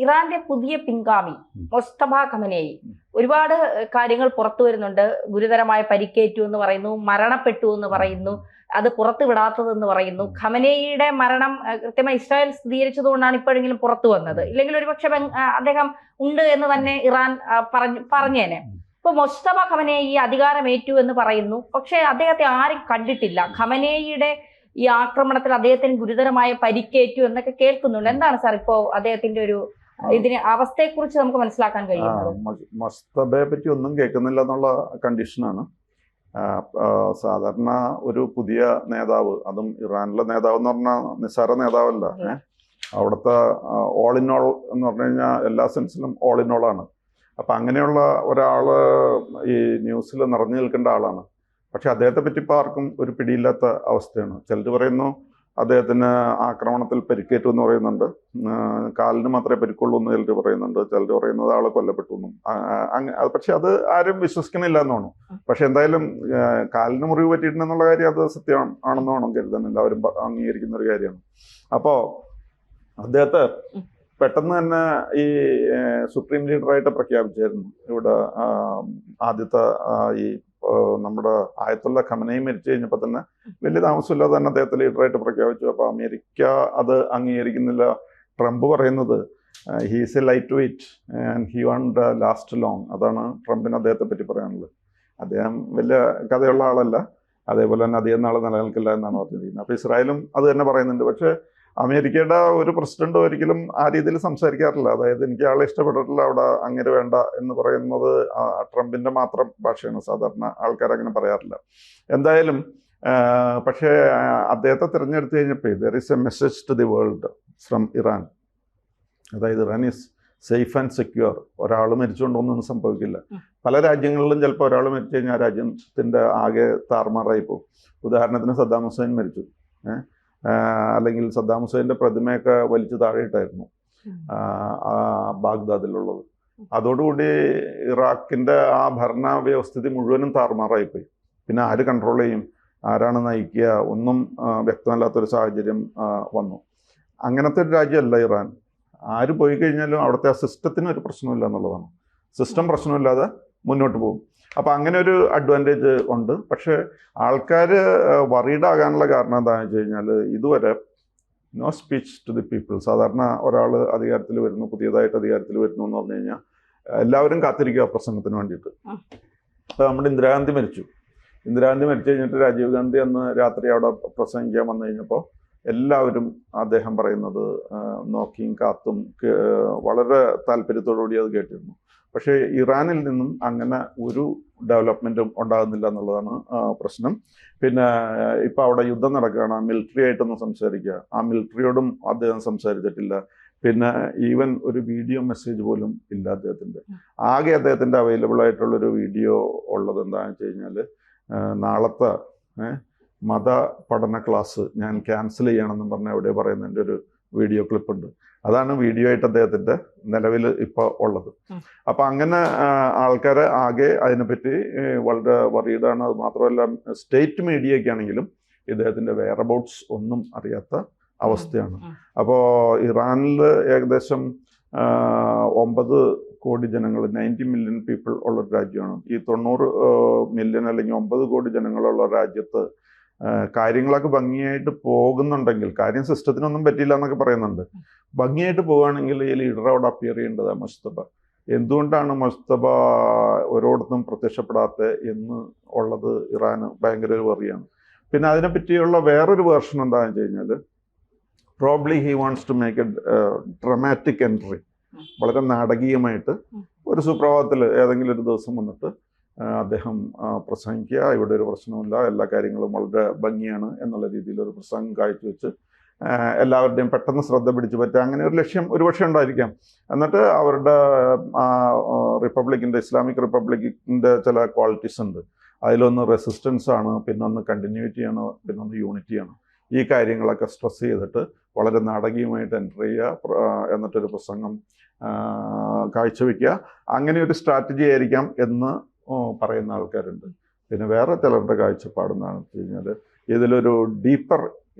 ഇറാന്റെ പുതിയ പിൻഗാമി മൊസ്തഫ ഖമനേയി ഒരുപാട് കാര്യങ്ങൾ പുറത്തു വരുന്നുണ്ട്. ഗുരുതരമായ പരിക്കേറ്റു എന്ന് പറയുന്നു, മരണപ്പെട്ടു എന്ന് പറയുന്നു, അത് പുറത്തു വിടാത്തതെന്ന് പറയുന്നു. ഖമനേയിയുടെ മരണം കൃത്യമായി ഇസ്രായേൽ സ്ഥിരീകരിച്ചതുകൊണ്ടാണ് ഇപ്പോഴെങ്കിലും പുറത്തു വന്നത്. ഇല്ലെങ്കിൽ ഒരുപക്ഷെ അദ്ദേഹം ഉണ്ട് എന്ന് തന്നെ ഇറാൻ പറഞ്ഞേനെ. ഇപ്പൊ മൊസ്തഫ ഖമനേയി അധികാരമേറ്റു എന്ന് പറയുന്നു. പക്ഷെ അദ്ദേഹത്തെ ആരും കണ്ടിട്ടില്ല. ഖമനേയിയുടെ ഈ ആക്രമണത്തിൽ അദ്ദേഹത്തിന് ഗുരുതരമായ പരിക്കേറ്റു എന്നൊക്കെ കേൾക്കുന്നുണ്ട്. എന്താണ് സാർ ഇപ്പോ അദ്ദേഹത്തിന്റെ ഒരു ഇതിന് അവസ്ഥയെക്കുറിച്ച് നമുക്ക് മനസ്സിലാക്കാൻ കഴിയുന്നത്? മൊസ്തഫയെ പറ്റി ഒന്നും കേൾക്കുന്നില്ല എന്നുള്ള കണ്ടീഷനാണ്. സാധാരണ ഒരു പുതിയ നേതാവ്, അതും ഇറാനിലെ നേതാവ് എന്ന് പറഞ്ഞാൽ നിസ്സാര നേതാവല്ല. അവിടുത്തെ ഓൾ ഇൻ ഓൾ എന്ന് പറഞ്ഞു കഴിഞ്ഞാൽ എല്ലാ സെൻസിലും ഓൾ ഇൻ ഓൾ ആണ്. അപ്പം അങ്ങനെയുള്ള ഒരാള് ഈ ന്യൂസിൽ നിറഞ്ഞു നിൽക്കേണ്ട ആളാണ്. പക്ഷെ അദ്ദേഹത്തെ പറ്റി ഇപ്പോൾ ആർക്കും ഒരു പിടിയില്ലാത്ത അവസ്ഥയാണ്. ചിലർ പറയുന്നു അദ്ദേഹത്തിന് ആക്രമണത്തിൽ പരിക്കേറ്റു എന്ന് പറയുന്നുണ്ട്, കാലിന് മാത്രമേ പരിക്കുള്ളൂ എന്ന് ചിലർ പറയുന്നുണ്ട്, ചിലർ പറയുന്നത് ആള് കൊല്ലപ്പെട്ടു എന്നും. പക്ഷെ അത് ആരും വിശ്വസിക്കണില്ല എന്നാണ്. പക്ഷെ എന്തായാലും കാലിന് മുറിവ് പറ്റിയിട്ടുണ്ടെന്നുള്ള കാര്യം അത് സത്യം ആണെന്ന് വേണം കരുതാൻ. എല്ലാവരും അംഗീകരിക്കുന്ന ഒരു കാര്യമാണ്. അപ്പോൾ അദ്ദേഹത്തെ പെട്ടെന്ന് തന്നെ ഈ സുപ്രീം ലീഡറായിട്ട് പ്രഖ്യാപിച്ചായിരുന്നു. ഇവിടെ ആദ്യത്തെ ഈ നമ്മുടെ ആയത്തുള്ള ഖമനേയി മരിച്ചു കഴിഞ്ഞപ്പോൾ തന്നെ വലിയ താമസമില്ലാതെ തന്നെ അദ്ദേഹത്തെ ലീഡറായിട്ട് പ്രഖ്യാപിച്ചു. അപ്പോൾ അമേരിക്ക അത് അംഗീകരിക്കുന്നില്ല. ട്രംപ് പറയുന്നത് he's a light weight and he won't last long. അതാണ് ട്രംപിന് അദ്ദേഹത്തെ പറ്റി പറയാനുള്ളത്. അദ്ദേഹം വലിയ കഥയുള്ള ആളല്ല, അതേപോലെ തന്നെ അധികം നാൾ നിലനിൽക്കില്ല എന്നാണ് പറഞ്ഞിരിക്കുന്നത്. അപ്പോൾ ഇസ്രായേലും അത് തന്നെ പറയുന്നുണ്ട്. പക്ഷേ അമേരിക്കയുടെ ഒരു പ്രസിഡന്റ് ഒരിക്കലും ആ രീതിയിൽ സംസാരിക്കാറില്ല. അതായത് എനിക്ക് ആളെ ഇഷ്ടപ്പെട്ടിട്ടില്ല, അവിടെ അങ്ങനെ വേണ്ട എന്ന് പറയുന്നത് ട്രംപിന്റെ മാത്രം ഭാഷയാണ്. സാധാരണ ആൾക്കാർ അങ്ങനെ പറയാറില്ല. എന്തായാലും പക്ഷേ അദ്ദേഹത്തെ തിരഞ്ഞെടുത്തു കഴിഞ്ഞപ്പോൾ there is a message to the world from Iran. അതായത് Iran is safe and secure. ഒരാൾ മരിച്ചുകൊണ്ടൊന്നും സംഭവിക്കില്ല. പല രാജ്യങ്ങളിലും ചിലപ്പോൾ ഒരാൾ മരിച്ചു കഴിഞ്ഞാൽ ആ രാജ്യത്തിൻ്റെ ആകെ താറുമാറായി പോകും. ഉദാഹരണത്തിന് സദ്ദാം ഹുസൈൻ മരിച്ചു, അല്ലെങ്കിൽ സദ്ദാം ഹുസൈൻ്റെ പ്രതിമയൊക്കെ വലിച്ചു താഴെയിട്ടായിരുന്നു ബാഗ്ദാദിലുള്ളത്. അതോടുകൂടി ഇറാഖിൻ്റെ ആ ഭരണ വ്യവസ്ഥിതി മുഴുവനും താറുമാറായിപ്പോയി. പിന്നെ ആര് കൺട്രോൾ ചെയ്യും, ആരാണ് നയിക്കുക, ഒന്നും വ്യക്തമല്ലാത്തൊരു സാഹചര്യം വന്നു. അങ്ങനത്തെ ഒരു രാജ്യമല്ല ഇറാൻ. ആര് പോയി കഴിഞ്ഞാലും അവിടുത്തെ ആ സിസ്റ്റത്തിന് ഒരു പ്രശ്നമില്ല എന്നുള്ളതാണ്. സിസ്റ്റം പ്രശ്നമില്ലാതെ മുന്നോട്ട് പോകും. അപ്പം അങ്ങനെ ഒരു അഡ്വാൻറ്റേജ് ഉണ്ട്. പക്ഷേ ആൾക്കാർ വറീഡ് ആകാനുള്ള കാരണം എന്താണെന്ന് വെച്ച് കഴിഞ്ഞാൽ ഇതുവരെ no speech to the people. സാധാരണ ഒരാൾ അധികാരത്തിൽ വരുന്നു, പുതിയതായിട്ട് അധികാരത്തിൽ വരുന്നു എന്ന് പറഞ്ഞു കഴിഞ്ഞാൽ എല്ലാവരും കാത്തിരിക്കുക പ്രസംഗത്തിന് വേണ്ടിയിട്ട്. അപ്പോൾ നമ്മുടെ ഇന്ദിരാഗാന്ധി മരിച്ചു. ഇന്ദിരാഗാന്ധി മരിച്ചു കഴിഞ്ഞിട്ട് രാജീവ് ഗാന്ധി അന്ന് രാത്രി അവിടെ പ്രസംഗിക്കാൻ വന്നു കഴിഞ്ഞപ്പോൾ എല്ലാവരും അദ്ദേഹം പറയുന്നത് നോക്കിയും കാത്തും വളരെ താല്പര്യത്തോടുകൂടി അത് കേട്ടിരുന്നു. പക്ഷേ ഇറാനിൽ നിന്നും അങ്ങനെ ഒരു ഡെവലപ്മെൻറ്റും ഉണ്ടാകുന്നില്ല എന്നുള്ളതാണ് പ്രശ്നം. പിന്നെ ഇപ്പോൾ അവിടെ യുദ്ധം നടക്കുകയാണ്, മിലിറ്ററി ആയിട്ടൊന്നും സംസാരിക്കുക, ആ മിലിറ്ററിയോടും അദ്ദേഹം സംസാരിച്ചിട്ടില്ല. പിന്നെ ഈവൻ ഒരു വീഡിയോ മെസ്സേജ് പോലും ഇല്ല അദ്ദേഹത്തിൻ്റെ. ആകെ അദ്ദേഹത്തിൻ്റെ അവൈലബിൾ ആയിട്ടുള്ളൊരു വീഡിയോ ഉള്ളത് എന്താണെന്ന് വെച്ച് കഴിഞ്ഞാൽ നാളത്തെ മത പഠന ക്ലാസ് ഞാൻ ക്യാൻസൽ ചെയ്യണമെന്നും പറഞ്ഞാൽ എവിടെ പറയുന്നതിൻ്റെ ഒരു വീഡിയോ ക്ലിപ്പുണ്ട്. അതാണ് വീഡിയോ ആയിട്ട് അദ്ദേഹത്തിൻ്റെ നിലവിൽ ഇപ്പോൾ ഉള്ളത്. അപ്പം അങ്ങനെ ആൾക്കാരെ ആകെ അതിനെപ്പറ്റി വളരെ വറീഡാണ്. അത് മാത്രമല്ല സ്റ്റേറ്റ് മീഡിയയൊക്കെ ആണെങ്കിലും ഇദ്ദേഹത്തിൻ്റെ വെയറബൌട്ട്സ് ഒന്നും അറിയാത്ത അവസ്ഥയാണ്. അപ്പോൾ ഇറാനിൽ ഏകദേശം 9 കോടി ജനങ്ങൾ, 90 മില്യൺ പീപ്പിൾ ഉള്ളൊരു രാജ്യമാണ്. ഈ 90 മില്യൺ അല്ലെങ്കിൽ 9 കോടി ജനങ്ങളുള്ള രാജ്യത്ത് കാര്യങ്ങളൊക്കെ ഭംഗിയായിട്ട് പോകുന്നുണ്ടെങ്കിൽ, കാര്യം സിസ്റ്റത്തിനൊന്നും പറ്റിയില്ല എന്നൊക്കെ പറയുന്നുണ്ട്, ഭംഗിയായിട്ട് പോവുകയാണെങ്കിൽ ഈ ലീഡർ അവിടെ അപ്പിയർ ചെയ്യേണ്ടതാണ് മൊസ്തഫ. എന്തുകൊണ്ടാണ് മൊസ്തഫ ഓരോടത്തും പ്രത്യക്ഷപ്പെടാത്ത എന്ന് ഉള്ളത് ഇറാന് ഭയങ്കര ഒരു വറിയാണ്. പിന്നെ അതിനെപ്പറ്റിയുള്ള വേറൊരു വേർഷൻ എന്താണെന്ന് വെച്ച് കഴിഞ്ഞാൽ probably he wants to make a dramatic entry. വളരെ നാടകീയമായിട്ട് ഒരു സുപ്രഭാതത്തിൽ ഏതെങ്കിലും ഒരു ദിവസം വന്നിട്ട് അദ്ദേഹം പ്രസംഗിക്കുക, ഇവിടെ ഒരു പ്രശ്നമില്ല, എല്ലാ കാര്യങ്ങളും വളരെ ഭംഗിയാണ് എന്നുള്ള രീതിയിൽ ഒരു പ്രസംഗം കാഴ്ചവെച്ച് എല്ലാവരുടെയും പെട്ടെന്ന് ശ്രദ്ധ പിടിച്ചു പറ്റുക, അങ്ങനെ ഒരു ലക്ഷ്യം ഒരുപക്ഷെ ഉണ്ടായിരിക്കാം. എന്നിട്ട് അവരുടെ ഇസ്ലാമിക് റിപ്പബ്ലിക്കിൻ്റെ ചില ക്വാളിറ്റീസ് ഉണ്ട്. അതിലൊന്ന് റെസിസ്റ്റൻസ് ആണ്, പിന്നൊന്ന് കണ്ടിന്യൂറ്റിയാണ്, പിന്നൊന്ന് യൂണിറ്റിയാണ്. ഈ കാര്യങ്ങളൊക്കെ സ്ട്രെസ് ചെയ്തിട്ട് വളരെ നാടകീയമായിട്ട് എൻ്റർ ചെയ്യുക, എന്നിട്ടൊരു പ്രസംഗം കാഴ്ചവെക്കുക. അങ്ങനെ ഒരു സ്ട്രാറ്റജി ആയിരിക്കാം എന്ന് പറയുന്ന ആൾക്കാരുണ്ട്. പിന്നെ വേറെ ചിലരുടെ കാഴ്ചപ്പാടെന്നാണ് വെച്ച് കഴിഞ്ഞാൽ ഇതിലൊരു deeper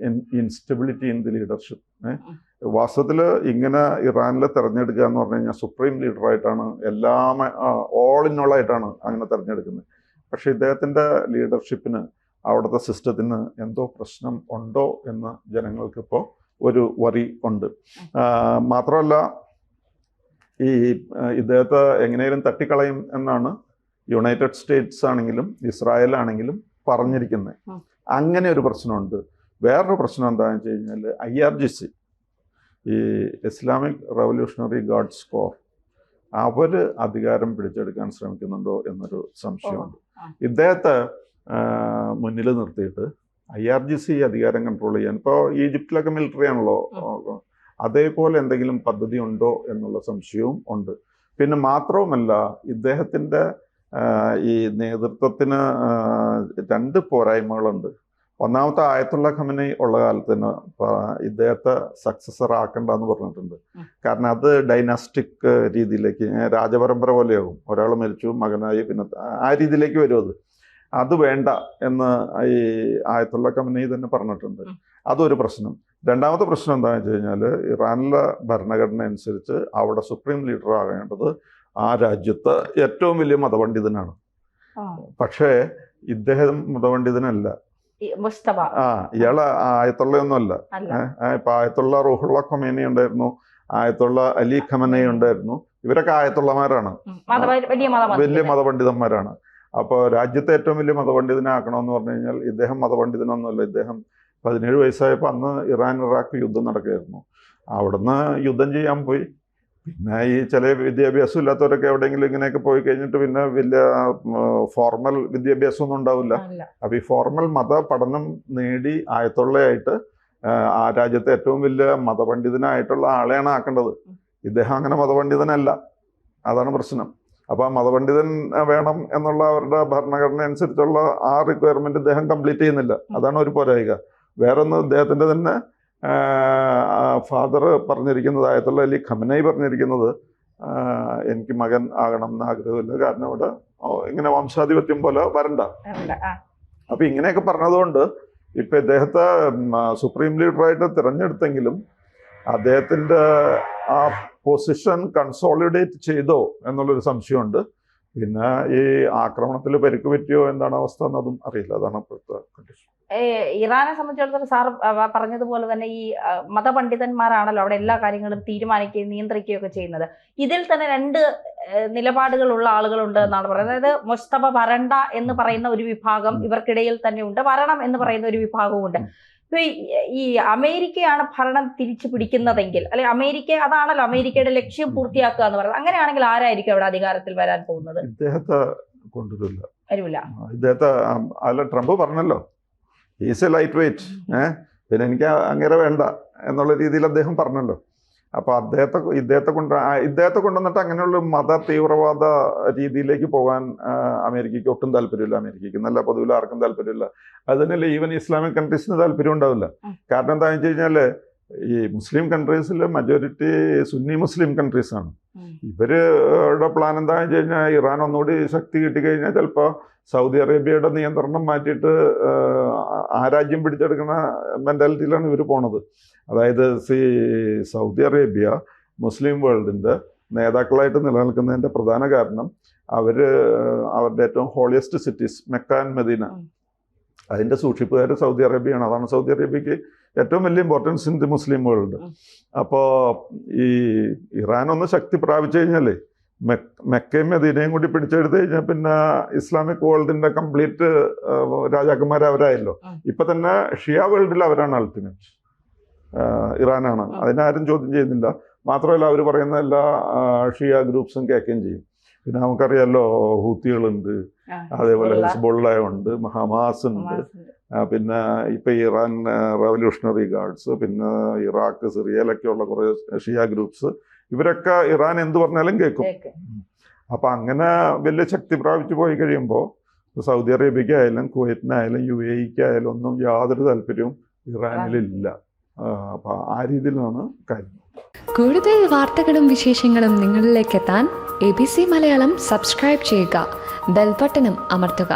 instability in the leadership. വാസ്തവത്തിൽ ഇങ്ങനെ ഇറാനിലെ തെരഞ്ഞെടുക്കുക എന്ന് പറഞ്ഞു കഴിഞ്ഞാൽ സുപ്രീം ലീഡറായിട്ടാണ് എല്ലാം ഓൾ ഇൻ ഓൾ ആയിട്ടാണ് അങ്ങനെ തെരഞ്ഞെടുക്കുന്നത്. പക്ഷെ ഇദ്ദേഹത്തിൻ്റെ ലീഡർഷിപ്പിന് അവിടുത്തെ സിസ്റ്റത്തിന് എന്തോ പ്രശ്നം ഉണ്ടോ എന്ന് ജനങ്ങൾക്കിപ്പോൾ ഒരു വറി ഉണ്ട്. മാത്രമല്ല ഈ ഇദ്ദേഹത്തെ എങ്ങനെയും തട്ടിക്കളയും എന്നാണ് യുണൈറ്റഡ് സ്റ്റേറ്റ്സ് ആണെങ്കിലും ഇസ്രായേൽ ആണെങ്കിലും പറഞ്ഞിരിക്കുന്നത്. അങ്ങനെ ഒരു പ്രശ്നമുണ്ട്. വേറൊരു പ്രശ്നം എന്താണെന്ന് വെച്ച് കഴിഞ്ഞാൽ IRGC, ഈ ഇസ്ലാമിക് റവല്യൂഷണറി ഗാർഡ്സ് കോർ, അവർ അധികാരം പിടിച്ചെടുക്കാൻ ശ്രമിക്കുന്നുണ്ടോ എന്നൊരു സംശയമുണ്ട്. ഇദ്ദേഹത്തെ മുന്നിൽ നിർത്തിയിട്ട് IRGC അധികാരം കൺട്രോൾ ചെയ്യാൻ, ഇപ്പോൾ ഈജിപ്തിലൊക്കെ മിലിറ്ററി ആണല്ലോ, അതേപോലെ എന്തെങ്കിലും പദ്ധതി ഉണ്ടോ എന്നുള്ള സംശയവും ഉണ്ട്. പിന്നെ മാത്രവുമല്ല ഇദ്ദേഹത്തിൻ്റെ ഈ നേതൃത്വത്തിന് 2 പോരായ്മകളുണ്ട്. ഒന്നാമത്തെ ആയത്തുള്ള ഖമനി ഉള്ള കാലത്തിന് ഇദ്ദേഹത്തെ സക്സസർ ആക്കണ്ടെന്ന് പറഞ്ഞിട്ടുണ്ട്. കാരണം അത് ഡൈനാസ്റ്റിക് രീതിയിലേക്ക്, രാജപരമ്പര പോലെയാകും. ഒരാൾ മരിച്ചു, മകനായി, പിന്നെ ആ രീതിയിലേക്ക് വരും. അത് വേണ്ട എന്ന് ഈ ആയത്തുള്ള ഖമനി തന്നെ പറഞ്ഞിട്ടുണ്ട്. അതൊരു പ്രശ്നം. രണ്ടാമത്തെ പ്രശ്നം എന്താണെന്ന് വെച്ച് കഴിഞ്ഞാൽ ഇറാനിലെ ഭരണഘടന അനുസരിച്ച് അവിടെ സുപ്രീം ലീഡർ ആകേണ്ടത് ആ രാജ്യത്ത് ഏറ്റവും വലിയ മതപണ്ഡിതനാണ്. പക്ഷേ ഇദ്ദേഹം മതപണ്ഡിതനല്ല. ഇയാള് ആയത്തുള്ളയൊന്നുമല്ല. ഇപ്പൊ ആയത്തുള്ള റൂഹുള്ള ഖൊമേനി ഉണ്ടായിരുന്നു, ആയത്തുള്ള അലി ഖമനൈ ഉണ്ടായിരുന്നു. ഇവരൊക്കെ ആയത്തുള്ളമാരാണ്, വലിയ മതപണ്ഡിതന്മാരാണ്. അപ്പോൾ രാജ്യത്തെ ഏറ്റവും വലിയ മതപണ്ഡിതനാക്കണമെന്ന് പറഞ്ഞു കഴിഞ്ഞാൽ ഇദ്ദേഹം മതപണ്ഡിതനൊന്നുമല്ല. ഇദ്ദേഹം 17 വയസ്സായപ്പോൾ അന്ന് ഇറാൻ ഇറാഖ് യുദ്ധം നടക്കുകയായിരുന്നു. അവിടുന്ന് യുദ്ധം ചെയ്യാൻ പോയി. പിന്നെ ഈ ചില വിദ്യാഭ്യാസം ഇല്ലാത്തവരൊക്കെ എവിടെയെങ്കിലും ഇങ്ങനെയൊക്കെ പോയി കഴിഞ്ഞിട്ട് പിന്നെ വലിയ ഫോർമൽ വിദ്യാഭ്യാസമൊന്നും ഉണ്ടാവില്ല. അപ്പോൾ ഈ ഫോർമൽ മത പഠനം നേടി ആയത്തുള്ളയായിട്ട് ആ രാജ്യത്തെ ഏറ്റവും വലിയ മതപണ്ഡിതനായിട്ടുള്ള ആളെയാണ് ആക്കേണ്ടത്. ഇദ്ദേഹം അങ്ങനെ മതപണ്ഡിതനല്ല. അതാണ് പ്രശ്നം. അപ്പോൾ ആ മതപണ്ഡിതൻ വേണം എന്നുള്ള അവരുടെ ഭരണഘടന അനുസരിച്ചുള്ള ആ റിക്വയർമെന്റ് ഇദ്ദേഹം കംപ്ലീറ്റ് ചെയ്യുന്നില്ല. അതാണ് ഒരു പോരായിക. വേറൊന്ന്, ഇദ്ദേഹത്തിൻ്റെ തന്നെ ഫാദർ പറഞ്ഞിരിക്കുന്നത്, ആയത്തുള്ള അലി ഖമനൈ പറഞ്ഞിരിക്കുന്നത്, എനിക്ക് മകൻ ആകണം എന്ന് ആഗ്രഹമില്ല, കാരണം ഇവിടെ ഇങ്ങനെ വംശാധിപത്യം പോലെ വരണ്ട. അപ്പൊ ഇങ്ങനെയൊക്കെ പറഞ്ഞതുകൊണ്ട് ഇപ്പൊ ഇദ്ദേഹത്തെ സുപ്രീം ലീഡറായിട്ട് തിരഞ്ഞെടുത്തെങ്കിലും അദ്ദേഹത്തിന്റെ ആ പൊസിഷൻ കൺസോളിഡേറ്റ് ചെയ്തോ എന്നുള്ളൊരു സംശയമുണ്ട്. പിന്നെ ഈ ആക്രമണത്തിൽ പരിക്ക് പറ്റിയോ എന്താണ് അവസ്ഥ എന്നതും അറിയില്ല. അതാണ് ഇപ്പോഴത്തെ കണ്ടീഷൻ. ഇറാനെ സംബന്ധിച്ചിടത്തോളം സാർ പറഞ്ഞതുപോലെ തന്നെ ഈ മതപണ്ഡിതന്മാരാണല്ലോ അവിടെ എല്ലാ കാര്യങ്ങളും തീരുമാനിക്കുകയും നിയന്ത്രിക്കുകയും ഒക്കെ ചെയ്യുന്നത്. ഇതിൽ തന്നെ 2 നിലപാടുകളുള്ള ആളുകളുണ്ട് എന്നാണ് പറയുന്നത്. അതായത് മുസ്തഫ വരണ്ട എന്ന് പറയുന്ന ഒരു വിഭാഗം ഇവർക്കിടയിൽ തന്നെ ഉണ്ട്, വരണം എന്ന് പറയുന്ന ഒരു വിഭാഗവും ഉണ്ട്. ഈ അമേരിക്കയാണ് ഭരണം തിരിച്ചു പിടിക്കുന്നതെങ്കിൽ, അല്ലെ അമേരിക്ക, അതാണല്ലോ അമേരിക്കയുടെ ലക്ഷ്യം പൂർത്തിയാക്കുക എന്ന് പറയുന്നത്, അങ്ങനെയാണെങ്കിൽ ആരായിരിക്കും അവിടെ അധികാരത്തിൽ വരാൻ പോകുന്നത്? ഇദ്ദേഹത്തെ കൊണ്ടുവരില്ല. ഇദ്ദേഹത്തെ അല്ല, ട്രംപ് പറഞ്ഞല്ലോ ഈസ് എ ലൈറ്റ് വെയിറ്റ്, പിന്നെ എനിക്ക് അങ്ങനെ വേണ്ട എന്നുള്ള രീതിയിൽ അദ്ദേഹം പറഞ്ഞല്ലോ. അപ്പോൾ ഇദ്ദേഹത്തെ കൊണ്ടുവന്നിട്ട് അങ്ങനെയുള്ള മത തീവ്രവാദ രീതിയിലേക്ക് പോകാൻ അമേരിക്കയ്ക്ക് ഒട്ടും താല്പര്യമില്ല. അമേരിക്കയ്ക്ക് നല്ല പൊതുവിൽ ആർക്കും താല്പര്യമില്ല. അത് തന്നെയല്ലേ ഈവൻ ഇസ്ലാമിക് കൺട്രീസിന് താല്പര്യം ഉണ്ടാവില്ല. കാരണം എന്താണെന്ന് വെച്ച് കഴിഞ്ഞാൽ ഈ മുസ്ലിം കൺട്രീസിൽ മജോറിറ്റി സുന്നി മുസ്ലിം കൺട്രീസാണ്. ഇവരുടെ പ്ലാൻ എന്താണെന്ന് വെച്ച് കഴിഞ്ഞാൽ ഇറാൻ ഒന്നുകൂടി ശക്തി കിട്ടിക്കഴിഞ്ഞാൽ ചിലപ്പോൾ സൗദി അറേബ്യയുടെ നിയന്ത്രണം മാറ്റിയിട്ട് ആ രാജ്യം പിടിച്ചെടുക്കുന്ന മെൻറ്റാലിറ്റിയിലാണ് ഇവർ പോണത്. അതായത് സൗദി അറേബ്യ മുസ്ലിം വേൾഡിൻ്റെ നേതാക്കളായിട്ട് നിലനിൽക്കുന്നതിൻ്റെ പ്രധാന കാരണം അവരുടെ ഏറ്റവും holiest cities Mecca and Medina, അതിൻ്റെ സൂക്ഷിപ്പുകാർ സൗദി അറേബ്യയാണ്. അതാണ് സൗദി അറേബ്യക്ക് ഏറ്റവും വലിയ importance in the Muslim world. അപ്പോൾ ഈ ഇറാൻ ഒന്ന് ശക്തി പ്രാപിച്ചു കഴിഞ്ഞാൽ മെക്കയും മദീനയും കൂടി പിടിച്ചെടുത്ത് കഴിഞ്ഞാൽ പിന്നെ ഇസ്ലാമിക് വേൾഡിന്റെ കംപ്ലീറ്റ് രാജാക്കന്മാർ അവരായല്ലോ. ഇപ്പൊ തന്നെ ഷിയ വേൾഡിൽ അവരാണ് അൾട്ടിമേറ്റ്, ഇറാനാണ്. അതിനാരും ചോദ്യം ചെയ്യുന്നില്ല. മാത്രമല്ല അവർ പറയുന്ന എല്ലാ ഷിയ ഗ്രൂപ്പ്സും കേൾക്കുകയും ചെയ്യും. പിന്നെ നമുക്കറിയാമല്ലോ ഹൂത്തികളുണ്ട്, അതേപോലെ ഹിസ്ബുള്ള ഉണ്ട്, ഹമാസ് ഉണ്ട്, പിന്നെ ഇപ്പൊ ഇറാൻ റവല്യൂഷണറി ഗാർഡ്സ്, പിന്നെ ഇറാഖ് സിറിയയിലൊക്കെയുള്ള കുറേ ഷിയ ഗ്രൂപ്പ്സ്, ഇവരൊക്കെ ഇറാൻ എന്ത് പറഞ്ഞാലും കേൾക്കും. അപ്പൊ അങ്ങനെ വലിയ ശക്തി പ്രാപിച്ചു പോയി കഴിയുമ്പോൾ സൗദി അറേബ്യക്കായാലും കുവൈറ്റിനായാലും UAE-ക്കായാലും ഒന്നും യാതൊരു താല്പര്യവും ഇറാനിലില്ല. അപ്പൊ ആ രീതിയിലാണ് കാര്യം. കൂടുതൽ വാർത്തകളും വിശേഷങ്ങളും നിങ്ങളിലേക്ക് എത്താൻ ABC മലയാളം സബ്സ്ക്രൈബ് ചെയ്യുക, ബെൽബട്ടനും അമർത്തുക.